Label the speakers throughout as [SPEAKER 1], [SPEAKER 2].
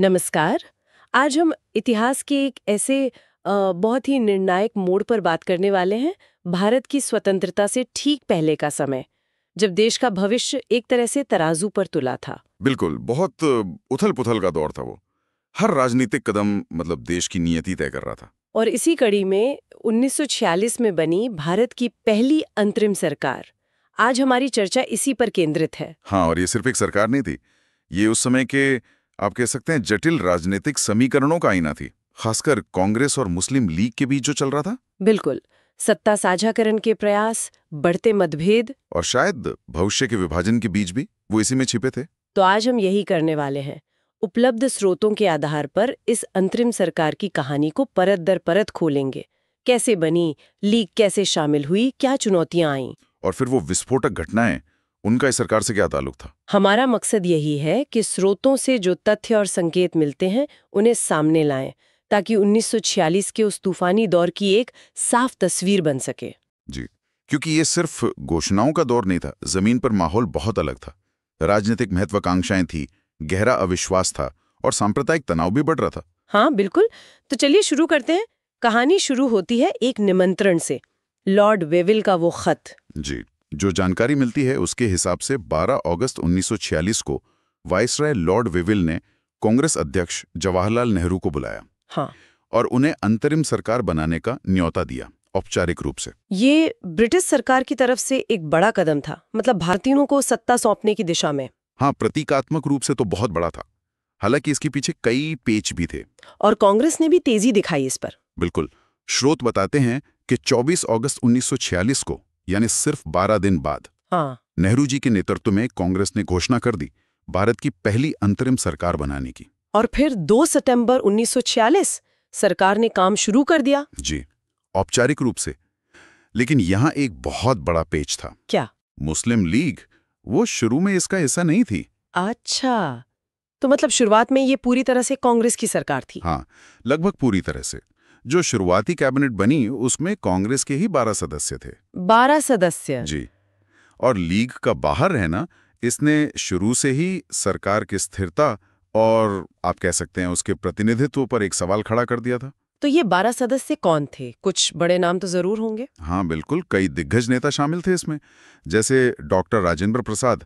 [SPEAKER 1] नमस्कार। आज हम इतिहास के एक ऐसे बहुत ही निर्णायक मोड़ पर बात करने वाले हैं, भारत की स्वतंत्रता से ठीक पहले का समय, जब देश का भविष्य एक तरह से तराजू पर तुला था।
[SPEAKER 2] बिल्कुल, बहुत उथल-पुथल का दौर था वो। हर राजनीतिक कदम मतलब देश की नियति तय कर रहा था।
[SPEAKER 1] और इसी कड़ी में 1946 में बनी भारत की पहली अंतरिम सरकार। आज हमारी चर्चा इसी पर केंद्रित है।
[SPEAKER 2] हाँ, और ये सिर्फ एक सरकार नहीं थी। ये उस समय के आप कह सकते हैं जटिल राजनीतिक समीकरणों का आईना थी। खासकर कांग्रेस और मुस्लिम लीग के बीच जो चल रहा था।
[SPEAKER 1] बिल्कुल, सत्ता साझाकरण के प्रयास, बढ़ते मतभेद।
[SPEAKER 2] और शायद भविष्य के विभाजन के बीच भी वो इसी में छिपे थे।
[SPEAKER 1] तो आज हम यही करने वाले हैं। उपलब्ध स्रोतों के आधार पर इस अंतरिम सरकार की कहानी को परत दर परत खोलेंगे। कैसे बनी, लीग कैसे शामिल हुई, क्या चुनौतियां आईं।
[SPEAKER 2] और फिर वो विस्फोटक घटनाएं, उनका इस सरकार से क्या ताल्लुक था।
[SPEAKER 1] हमारा मकसद यही है कि स्रोतों से जो तथ्य और संकेत मिलते हैं उन्हें सामने लाएं, ताकि 1946 के उस तूफानी दौर की एक साफ तस्वीर बन सके।
[SPEAKER 2] जी, क्योंकि ये सिर्फ घोषणाओं का दौर नहीं था, जमीन पर माहौल बहुत अलग था। राजनीतिक महत्वाकांक्षाएं थी, गहरा अविश्वास था और सांप्रदायिक तनाव भी बढ़ रहा था।
[SPEAKER 1] हाँ बिल्कुल। तो चलिए शुरू करते हैं। कहानी शुरू होती है एक निमंत्रण से, लॉर्ड वेविल का वो खत।
[SPEAKER 2] जी, जो जानकारी मिलती है उसके हिसाब से 12 अगस्त 1946 को वाइसराय लॉर्ड वेविल ने कांग्रेस अध्यक्ष जवाहरलाल नेहरू को बुलाया।
[SPEAKER 1] हाँ,
[SPEAKER 2] और उन्हें अंतरिम सरकार बनाने का न्योता दिया, औपचारिक रूप से।
[SPEAKER 1] ये ब्रिटिश सरकार की तरफ से एक बड़ा कदम था, मतलब भारतीयों को सत्ता सौंपने की दिशा में।
[SPEAKER 2] हाँ, प्रतीकात्मक रूप से तो बहुत बड़ा था। हालांकि इसके पीछे कई पेच भी थे।
[SPEAKER 1] और कांग्रेस ने भी तेजी दिखाई इस पर।
[SPEAKER 2] बिल्कुल, स्रोत बताते हैं कि 24 अगस्त 1946 को, यानी सिर्फ 12 दिन बाद,
[SPEAKER 1] हाँ,
[SPEAKER 2] नेहरू जी के नेतृत्व में कांग्रेस ने घोषणा कर दी भारत की पहली अंतरिम सरकार बनाने की।
[SPEAKER 1] और फिर 2 सितंबर 1946 सरकार ने काम शुरू कर दिया।
[SPEAKER 2] जी, औपचारिक रूप से। लेकिन यहाँ एक बहुत बड़ा पेच था।
[SPEAKER 1] क्या?
[SPEAKER 2] मुस्लिम लीग वो शुरू में इसका हिस्सा नहीं थी।
[SPEAKER 1] अच्छा, तो मतलब शुरुआत में ये पूरी तरह से कांग्रेस की सरकार थी।
[SPEAKER 2] हाँ, लगभग पूरी तरह से। जो शुरुआती कैबिनेट बनी उसमें कांग्रेस के ही 12 सदस्य थे।
[SPEAKER 1] 12 सदस्य।
[SPEAKER 2] जी, और लीग का बाहर रहना इसने शुरू से ही सरकार की स्थिरता और आप कह सकते हैं उसके प्रतिनिधित्व पर एक सवाल खड़ा कर दिया था।
[SPEAKER 1] तो ये 12 सदस्य कौन थे? कुछ बड़े नाम तो जरूर होंगे।
[SPEAKER 2] हाँ बिल्कुल, कई दिग्गज नेता शामिल थे इसमें। जैसे डॉक्टर राजेंद्र प्रसाद,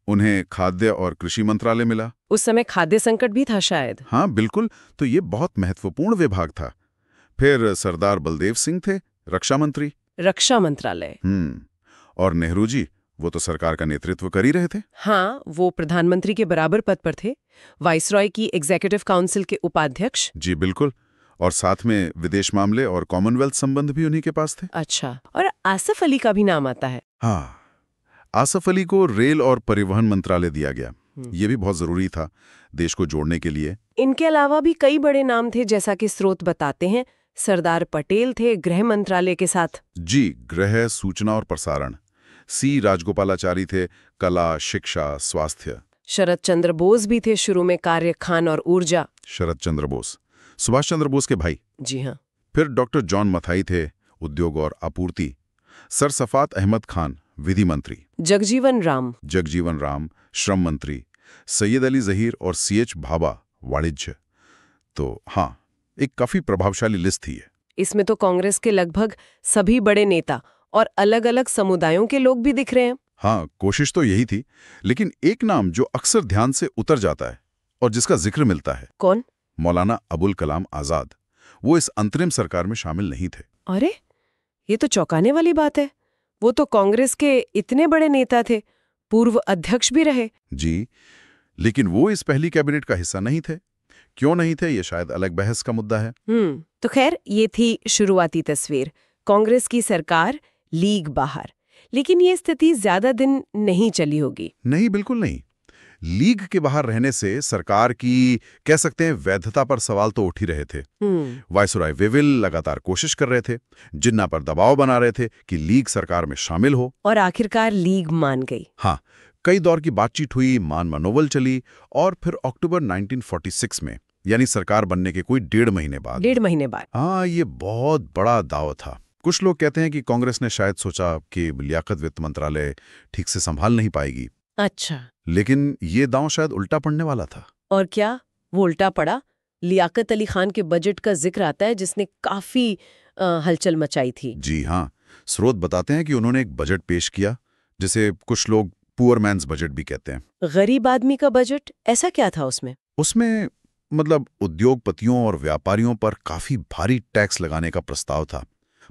[SPEAKER 2] उन्हें खाद्य और कृषि मंत्रालय मिला।
[SPEAKER 1] उस समय खाद्य संकट भी था शायद।
[SPEAKER 2] हाँ बिल्कुल, तो ये बहुत महत्वपूर्ण विभाग था। फिर सरदार बलदेव सिंह थे, रक्षा मंत्री।
[SPEAKER 1] रक्षा मंत्रालय।
[SPEAKER 2] और नेहरू जी, वो तो सरकार का नेतृत्व कर ही रहे थे।
[SPEAKER 1] हाँ, वो प्रधानमंत्री के बराबर पद पर थे, वाइसरॉय की एग्जीक्यूटिव काउंसिल के उपाध्यक्ष।
[SPEAKER 2] जी बिल्कुल, और साथ में विदेश मामले और कॉमनवेल्थ संबंध भी उन्हीं के पास थे।
[SPEAKER 1] अच्छा, और आसिफ अली का भी नाम आता है।
[SPEAKER 2] हाँ, आसिफ अली को रेल और परिवहन मंत्रालय दिया गया। ये भी बहुत जरूरी था देश को जोड़ने के लिए।
[SPEAKER 1] इनके अलावा भी कई बड़े नाम थे, जैसा कि स्रोत बताते हैं। सरदार पटेल थे गृह मंत्रालय के साथ।
[SPEAKER 2] जी, गृह, सूचना और प्रसारण। सी राजगोपालाचारी थे, कला, शिक्षा, स्वास्थ्य।
[SPEAKER 1] शरद चंद्र बोस भी थे शुरू में, कार्य, खान और ऊर्जा।
[SPEAKER 2] शरद चंद्र बोस, सुभाष चंद्र बोस के भाई।
[SPEAKER 1] जी हाँ।
[SPEAKER 2] फिर डॉक्टर जॉन मथाई थे, उद्योग और आपूर्ति। सर सफात अहमद खान, विधि मंत्री।
[SPEAKER 1] जगजीवन राम,
[SPEAKER 2] श्रम मंत्री। सैयद अली जहीर और CH भाभा, वाणिज्य। तो हाँ, एक काफी प्रभावशाली लिस्ट थी ये।
[SPEAKER 1] इसमें तो कांग्रेस के लगभग सभी बड़े नेता और अलग-अलग समुदायों के लोग भी दिख रहे हैं।
[SPEAKER 2] हाँ, कोशिश तो यही थी। लेकिन एक नाम जो अक्सर ध्यान से उतर जाता है और जिसका जिक्र मिलता है।
[SPEAKER 1] कौन?
[SPEAKER 2] मौलाना अबुल कलाम आजाद। वो इस अंतरिम सरकार में शामिल नहीं थे।
[SPEAKER 1] अरे, ये तो चौंकाने वाली बात है। वो तो कांग्रेस के इतने बड़े नेता थे, पूर्व अध्यक्ष भी रहे।
[SPEAKER 2] जी, लेकिन वो इस पहली कैबिनेट का हिस्सा नहीं थे। क्यों नहीं थे, ये शायद अलग बहस का मुद्दा है।
[SPEAKER 1] तो खैर, ये थी शुरुआती तस्वीर। कांग्रेस की सरकार, लीग बाहर। लेकिन ये स्थिति ज्यादा दिन नहीं चली होगी।
[SPEAKER 2] नहीं, बिल्कुल नहीं। लीग के बाहर रहने से सरकार की कह सकते हैं वैधता पर सवाल तो उठ ही रहे थे। वाइसरॉय वेविल लगातार कोशिश कर रहे थे, जिन्ना पर दबाव बना रहे थे कि लीग सरकार में शामिल हो।
[SPEAKER 1] और आखिरकार लीग मान गई।
[SPEAKER 2] हाँ, कई दौर की बातचीत हुई, मान मनोबल चली, और फिर अक्टूबर 1946 में, यानी सरकार बनने के कोई 1.5 महीने बाद। हाँ, ये बहुत बड़ा दाव था। कुछ लोग कहते हैं कि कांग्रेस ने शायद सोचा कि लियाकत वित्त मंत्रालय ठीक से संभाल नहीं पाएगी।
[SPEAKER 1] अच्छा।
[SPEAKER 2] लेकिन ये दांव शायद उल्टा पड़ने वाला था।
[SPEAKER 1] और क्या? वो उल्टा पड़ा। लियाकत अली खान के बजट का जिक्र आता है जिसने काफी हलचल मचाई थी।
[SPEAKER 2] जी हाँ, स्रोत बताते हैं कि उन्होंने एक बजट पेश किया जिसे कुछ लोग पुअर मैन्स बजट भी कहते हैं।
[SPEAKER 1] गरीब आदमी का बजट, ऐसा क्या था उसमें?
[SPEAKER 2] उसमें मतलब उद्योगपतियों और व्यापारियों पर काफी भारी टैक्स लगाने का प्रस्ताव था।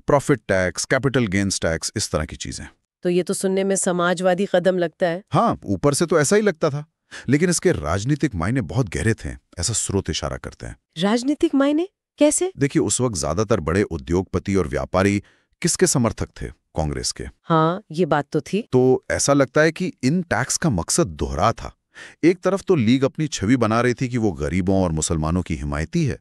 [SPEAKER 2] Profit tax, capital gains tax, इस तरह की चीजें।
[SPEAKER 1] तो ये तो सुनने में समाजवादी कदम लगता है।
[SPEAKER 2] हाँ, ऊपर से तो ऐसा ही लगता था, लेकिन इसके राजनीतिक मायने बहुत गहरे थे, ऐसा स्रोत इशारा करते हैं।
[SPEAKER 1] राजनीतिक मायने कैसे?
[SPEAKER 2] देखिए, उस वक्त ज्यादातर बड़े उद्योगपति और व्यापारी किसके समर्थक थे? कांग्रेस के।
[SPEAKER 1] हाँ, ये बात तो थी।
[SPEAKER 2] तो ऐसा लगता है कि इन टैक्स का मकसद दोहरा था। एक तरफ तो लीग अपनी छवि बना रही थी कि वो गरीबों और मुसलमानों की हिमायती है,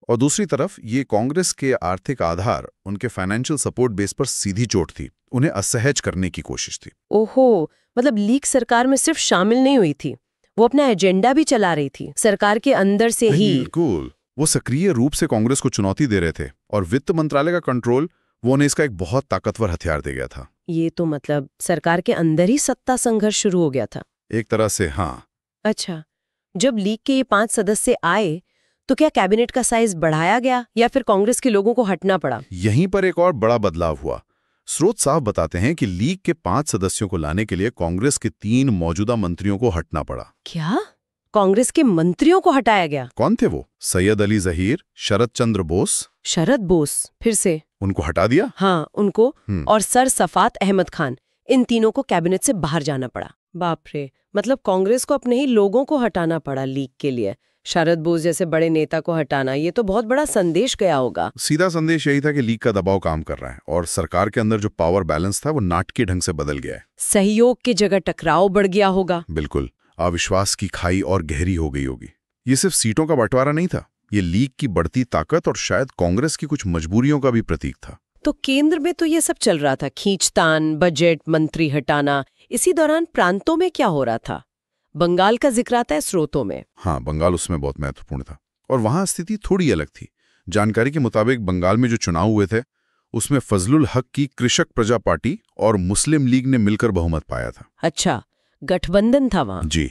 [SPEAKER 2] और दूसरी तरफ ये कांग्रेस के आर्थिक आधार, उनके फाइनेंशियल सपोर्ट बेस पर सीधी चोट थी, उन्हें असहज करने की कोशिश थी।
[SPEAKER 1] ओहो, मतलब लीग सरकार में सिर्फ शामिल नहीं हुई थी, वो अपना एजेंडा भी चला रही थी सरकार के अंदर से ही।
[SPEAKER 2] बिल्कुल, वो सक्रिय रूप से कांग्रेस को चुनौती दे रहे थे, और वित्त मंत्रालय का कंट्रोल वो उन्हें इसका एक बहुत ताकतवर हथियार दे गया था।
[SPEAKER 1] ये तो मतलब सरकार के अंदर ही सत्ता संघर्ष शुरू हो गया था।
[SPEAKER 2] एक तरह से, हाँ।
[SPEAKER 1] अच्छा, जब लीग के ये 5 सदस्य आए तो क्या कैबिनेट का साइज बढ़ाया गया या फिर कांग्रेस के लोगों को हटना पड़ा?
[SPEAKER 2] यहीं पर एक और बड़ा बदलाव हुआ। स्रोत साफ बताते हैं कि लीग के 5 सदस्यों को लाने के लिए कांग्रेस के 3 मौजूदा मंत्रियों को हटना पड़ा।
[SPEAKER 1] क्या? कांग्रेस के मंत्रियों को हटाया गया?
[SPEAKER 2] कौन थे वो? सैयद अली जहीर, शरद चंद्र बोस।
[SPEAKER 1] शरद बोस फिर से?
[SPEAKER 2] उनको हटा दिया।
[SPEAKER 1] हाँ, उनको। और सर सफात अहमद खान, इन तीनों को कैबिनेट से बाहर जाना पड़ा। बाप रे, मतलब कांग्रेस को अपने ही लोगों को हटाना पड़ा लीग के लिए। शरद बोस जैसे बड़े नेता को हटाना, ये तो बहुत बड़ा संदेश गया होगा।
[SPEAKER 2] सीधा संदेश यही था कि लीग का दबाव काम कर रहा है और सरकार के अंदर जो पावर बैलेंस था वो नाटकीय ढंग से बदल गया है।
[SPEAKER 1] सहयोग की जगह टकराव बढ़ गया होगा।
[SPEAKER 2] बिल्कुल, अविश्वास की खाई और गहरी हो गई होगी। ये सिर्फ सीटों का बंटवारा नहीं था, ये लीग की बढ़ती ताकत और शायद कांग्रेस की कुछ मजबूरियों का भी प्रतीक था।
[SPEAKER 1] तो केंद्र में तो ये सब चल रहा था, खींचतान, बजट, मंत्री हटाना। इसी दौरान प्रांतों में क्या हो रहा था? बंगाल का जिक्र आता है स्रोतों में।
[SPEAKER 2] हाँ, बंगाल उसमें बहुत महत्वपूर्ण था, और वहां स्थिति थोड़ी अलग थी। जानकारी के मुताबिक बंगाल में जो चुनाव हुए थे उसमें फजलुल हक की कृषक प्रजा पार्टी और मुस्लिम लीग ने मिलकर बहुमत पाया था।
[SPEAKER 1] अच्छा, गठबंधन था वहां।
[SPEAKER 2] जी,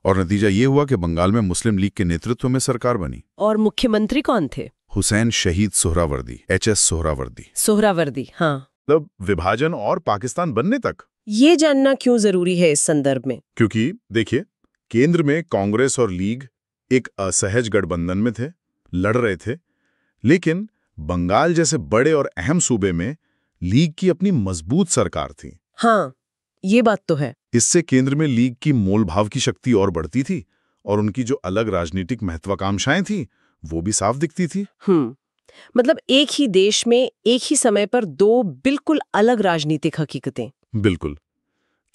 [SPEAKER 2] और नतीजा ये हुआ कि बंगाल में मुस्लिम लीग के नेतृत्व में सरकार बनी।
[SPEAKER 1] और मुख्यमंत्री कौन थे?
[SPEAKER 2] हुसैन शहीद सोहरावर्दी, एचएस सोहरावर्दी।
[SPEAKER 1] सोहरावर्दी, हाँ।
[SPEAKER 2] मतलब विभाजन और पाकिस्तान बनने तक।
[SPEAKER 1] ये जानना क्यों जरूरी है इस संदर्भ में?
[SPEAKER 2] क्योंकि देखिए, केंद्र में कांग्रेस और लीग एक असहज गठबंधन में थे, लड़ रहे थे, लेकिन बंगाल जैसे बड़े और अहम सूबे में लीग की अपनी मजबूत सरकार थी।
[SPEAKER 1] हाँ, ये बात तो है।
[SPEAKER 2] इससे केंद्र में लीग की मोलभाव की शक्ति और बढ़ती थी, और उनकी जो अलग राजनीतिक महत्वाकांक्षाएं थी वो भी साफ दिखती थी।
[SPEAKER 1] मतलब एक ही देश में एक ही समय पर 2 बिल्कुल अलग राजनीतिक हकीकतें।
[SPEAKER 2] बिल्कुल,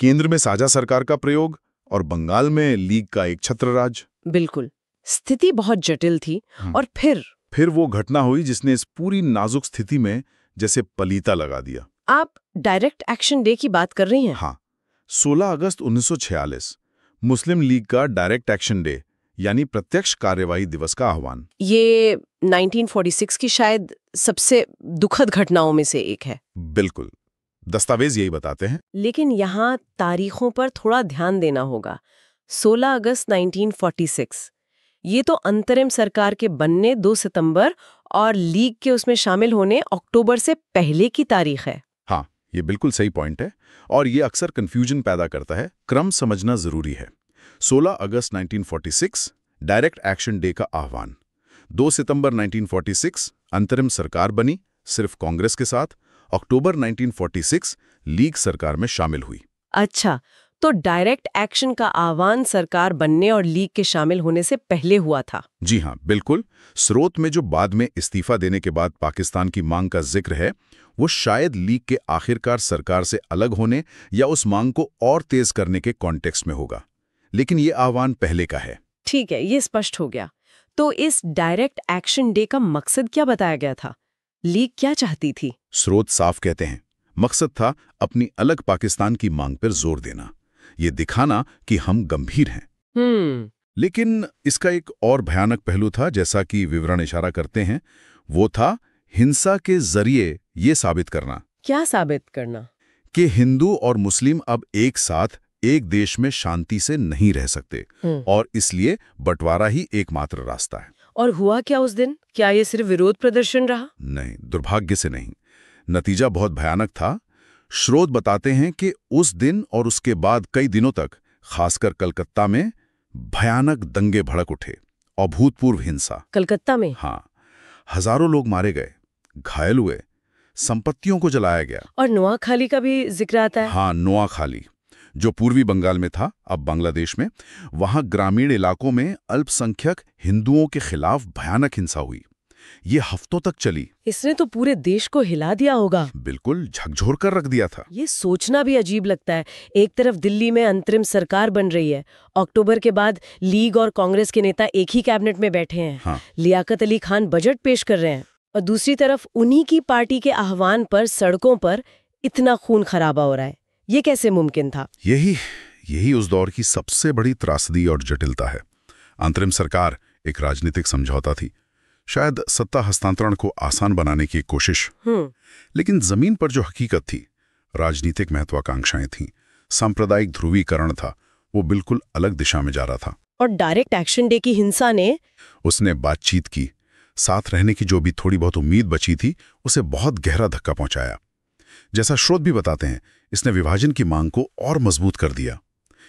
[SPEAKER 2] केंद्र में साझा सरकार का प्रयोग और बंगाल में लीग का एक छत्र राज।
[SPEAKER 1] बिल्कुल, स्थिति बहुत जटिल थी। और फिर
[SPEAKER 2] वो घटना हुई जिसने इस पूरी नाजुक स्थिति में जैसे पलीता लगा दिया।
[SPEAKER 1] आप डायरेक्ट एक्शन डे की बात कर रही हैं?
[SPEAKER 2] हाँ, 16 अगस्त 1946 मुस्लिम लीग का डायरेक्ट एक्शन डे यानी प्रत्यक्ष कार्यवाही दिवस का आह्वान।
[SPEAKER 1] ये 1946 की शायद सबसे दुखद घटनाओं में से एक है।
[SPEAKER 2] बिल्कुल, दस्तावेज यही बताते हैं।
[SPEAKER 1] लेकिन यहाँ तारीखों पर थोड़ा ध्यान देना होगा। 16 अगस्त 1946, ये तो अंतरिम सरकार के बनने 2 सितंबर और लीग के उसमें शामिल होने अक्टूबर से पहले की तारीख है।
[SPEAKER 2] हाँ, ये बिल्कुल सही पॉइंट है, और ये अक्सर कंफ्यूजन पैदा करता है। क्रम समझना जरूरी है। 16 अगस्त 1946 डायरेक्ट एक्शन डे का आह्वान। 2 सितंबर 1946 अंतरिम सरकार बनी, सिर्फ कांग्रेस के साथ। अक्टूबर 1946 लीग सरकार में शामिल हुई।
[SPEAKER 1] अच्छा, तो डायरेक्ट एक्शन का आह्वान सरकार बनने और लीग के शामिल होने से पहले हुआ था।
[SPEAKER 2] जी हाँ, बिल्कुल। स्रोत में जो बाद में इस्तीफा देने के बाद पाकिस्तान की मांग का जिक्र है, वो शायद लीग के आखिरकार सरकार से अलग होने या उस मांग को और तेज करने के कॉन्टेक्स्ट में होगा, लेकिन ये आह्वान पहले का है।
[SPEAKER 1] ठीक है, ये स्पष्ट हो गया। तो इस डायरेक्ट एक्शन डे का मकसद क्या बताया गया था? लीग क्या चाहती थी?
[SPEAKER 2] स्रोत साफ कहते हैं, मकसद था अपनी अलग पाकिस्तान की मांग पर जोर देना, ये दिखाना कि हम गंभीर हैं। लेकिन इसका एक और भयानक पहलू था, जैसा कि विवरण इशारा करते हैं, वो था हिंसा के जरिए ये साबित करना।
[SPEAKER 1] क्या साबित करना?
[SPEAKER 2] कि हिंदू और मुस्लिम अब एक साथ एक देश में शांति से नहीं रह सकते और इसलिए बंटवारा ही एकमात्र रास्ता है।
[SPEAKER 1] और हुआ क्या उस दिन? क्या ये सिर्फ विरोध प्रदर्शन रहा?
[SPEAKER 2] नहीं, दुर्भाग्य से नहीं। नतीजा बहुत भयानक था। स्रोत बताते हैं कि उस दिन और उसके बाद कई दिनों तक, खासकर कलकत्ता में, भयानक दंगे भड़क उठे, अभूतपूर्व हिंसा।
[SPEAKER 1] कलकत्ता में?
[SPEAKER 2] हाँ, हजारों लोग मारे गए, घायल हुए, संपत्तियों को जलाया गया।
[SPEAKER 1] और नोआखाली का भी जिक्र आता है।
[SPEAKER 2] हाँ, नोआखाली, जो पूर्वी बंगाल में था, अब बांग्लादेश में। वहां ग्रामीण इलाकों में अल्पसंख्यक हिंदुओं के खिलाफ भयानक हिंसा हुई। ये हफ्तों तक चली।
[SPEAKER 1] इसने तो पूरे देश को हिला दिया होगा।
[SPEAKER 2] बिल्कुल झकझोर कर रख दिया था।
[SPEAKER 1] ये सोचना भी अजीब लगता है। एक तरफ दिल्ली में अंतरिम सरकार बन रही है, अक्टूबर के बाद लीग और कांग्रेस के नेता एक ही कैबिनेट में बैठे हैं।
[SPEAKER 2] हाँ।
[SPEAKER 1] लियाकत अली खान बजट पेश कर रहे हैं, और दूसरी तरफ उन्हीं की पार्टी के आह्वान पर सड़कों पर इतना खून खराबा हो रहा है। ये कैसे मुमकिन था?
[SPEAKER 2] यही उस दौर की सबसे बड़ी त्रासदी और जटिलता है। अंतरिम सरकार एक राजनीतिक समझौता थी, शायद सत्ता हस्तांतरण को आसान बनाने की कोशिश। लेकिन जमीन पर जो हकीकत थी, राजनीतिक महत्वाकांक्षाएं थीं, सांप्रदायिक ध्रुवीकरण था, वो बिल्कुल अलग दिशा में जा रहा था।
[SPEAKER 1] और डायरेक्ट एक्शन डे की हिंसा ने
[SPEAKER 2] उसने बातचीत की, साथ रहने की जो भी थोड़ी बहुत उम्मीद बची थी, उसे बहुत गहरा धक्का पहुंचाया। जैसा स्रोत भी बताते हैं, इसने विभाजन की मांग को और मजबूत कर दिया।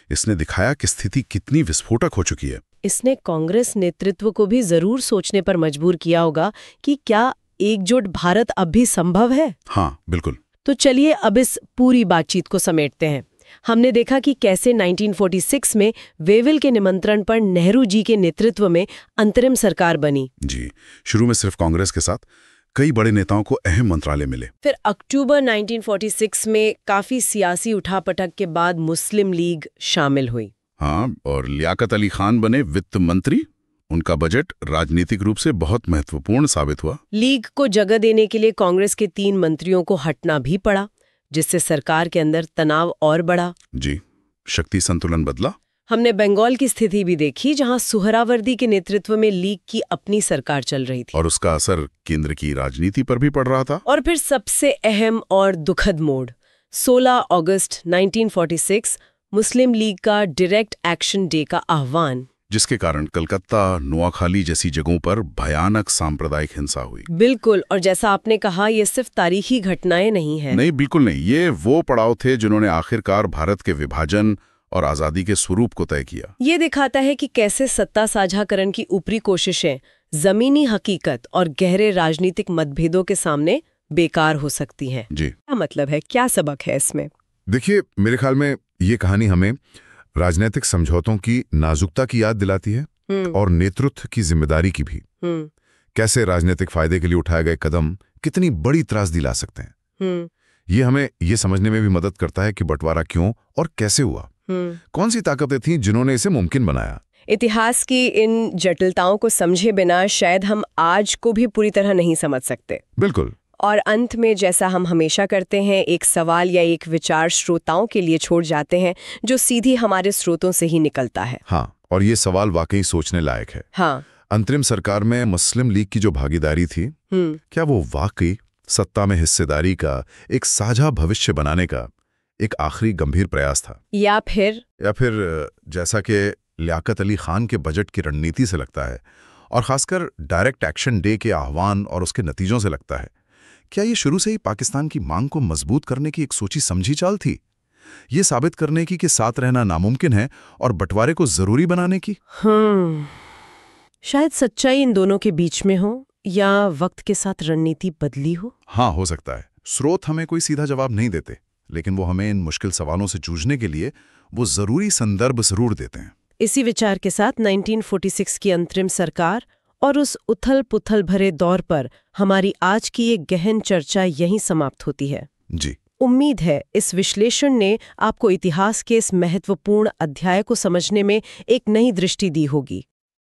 [SPEAKER 2] इसने दिखाया कि स्थिति कितनी विस्फोटक हो चुकी है।
[SPEAKER 1] इसने कांग्रेस नेतृत्व को भी जरूर सोचने पर मजबूर किया होगा कि क्या एकजुट भारत अब भी संभव है?
[SPEAKER 2] हाँ, बिल्कुल।
[SPEAKER 1] तो चलिए अब इस पूरी बातचीत को समेटते हैं। हमने देखा कि कैसे 1946 में वेविल के निमंत्रण पर नेहरू जी के नेतृत्व में अंतरिम सरकार बनी।
[SPEAKER 2] जी, शुरू में सिर्फ कांग्रेस के साथ कई बड़े नेताओं को अहम मंत्रालय मिले।
[SPEAKER 1] फिर अक्टूबर 1946 में काफी सियासी उठापटक के बाद मुस्लिम लीग शामिल हुई।
[SPEAKER 2] हाँ, और लियाकत अली खान बने वित्त मंत्री। उनका बजट राजनीतिक रूप से बहुत महत्वपूर्ण साबित हुआ।
[SPEAKER 1] लीग को जगह देने के लिए कांग्रेस के 3 मंत्रियों को हटना भी पड़ा, जिससे सरकार के अंदर तनाव और बढ़ा।
[SPEAKER 2] जी, शक्ति संतुलन बदला।
[SPEAKER 1] हमने बंगाल की स्थिति भी देखी, जहां सुहरावर्दी के नेतृत्व में लीग की अपनी सरकार चल रही थी,
[SPEAKER 2] और उसका असर केंद्र की राजनीति पर भी पड़ रहा था।
[SPEAKER 1] और फिर सबसे अहम और दुखद मोड़, 16 अगस्त 1946, मुस्लिम लीग का डायरेक्ट एक्शन डे का आह्वान,
[SPEAKER 2] जिसके कारण कलकत्ता, नोआखाली जैसी जगहों पर भयानक सांप्रदायिक हिंसा हुई।
[SPEAKER 1] बिल्कुल, और जैसा आपने कहा, ये सिर्फ तारीखी घटनाएं नहीं है।
[SPEAKER 2] नहीं, बिल्कुल नहीं। ये वो पड़ाव थे जिन्होंने आखिरकार भारत के विभाजन और आजादी के स्वरूप को तय किया।
[SPEAKER 1] ये दिखाता है कि कैसे सत्ता साझाकरण की ऊपरी कोशिशें जमीनी हकीकत और गहरे राजनीतिक मतभेदों के सामने बेकार हो सकती हैं।
[SPEAKER 2] जी,
[SPEAKER 1] क्या मतलब है, क्या सबक है इसमें?
[SPEAKER 2] देखिए, मेरे ख्याल में ये कहानी हमें राजनीतिक समझौतों की नाजुकता की याद दिलाती है, और नेतृत्व की जिम्मेदारी की भी। कैसे राजनीतिक फायदे के लिए उठाए गए कदम कितनी बड़ी त्रासदी ला सकते हैं। ये हमें ये समझने में भी मदद करता है कि बंटवारा क्यों और कैसे हुआ, कौन सी ताकतें थीं जिन्होंने इसे मुमकिन बनाया।
[SPEAKER 1] इतिहास की इन जटिलताओं को समझे बिना शायद हम आज को भी पूरी तरह नहीं समझ सकते।
[SPEAKER 2] बिल्कुल।
[SPEAKER 1] और अंत में, जैसा हम हमेशा करते हैं, एक सवाल या एक विचार श्रोताओं के लिए छोड़ जाते हैं, जो सीधी हमारे स्रोतों से ही निकलता है।
[SPEAKER 2] हाँ, और ये सवाल वाकई सोचने लायक है।
[SPEAKER 1] हाँ।
[SPEAKER 2] अंतरिम सरकार में मुस्लिम लीग की जो भागीदारी थी, क्या वो वाकई सत्ता में हिस्सेदारी का, एक साझा भविष्य बनाने का एक आखिरी गंभीर प्रयास था, या फिर जैसा कि लियाकत अली खान के बजट की रणनीति से लगता है, और खासकर डायरेक्ट एक्शन डे के आह्वान और उसके नतीजों से लगता है, क्या ये शुरू से ही पाकिस्तान की मांग को मजबूत करने की एक सोची समझी चाल थी, ये साबित करने की कि साथ रहना नामुमकिन है और बंटवारे को जरूरी बनाने की?
[SPEAKER 1] शायद सच्चाई इन दोनों के बीच में हो, या वक्त के साथ रणनीति बदली हो।
[SPEAKER 2] हाँ, हो सकता है। स्रोत हमें कोई सीधा जवाब नहीं देते, लेकिन वो हमें इन मुश्किल सवालों से जूझने के लिए वो जरूरी संदर्भ जरूर देते हैं।
[SPEAKER 1] इसी विचार के साथ 1946 की अंतरिम सरकार और उस उथल पुथल भरे दौर पर हमारी आज की एक गहन चर्चा यहीं समाप्त होती है।
[SPEAKER 2] जी,
[SPEAKER 1] उम्मीद है इस विश्लेषण ने आपको इतिहास के इस महत्वपूर्ण अध्याय को समझने में एक नई दृष्टि दी होगी।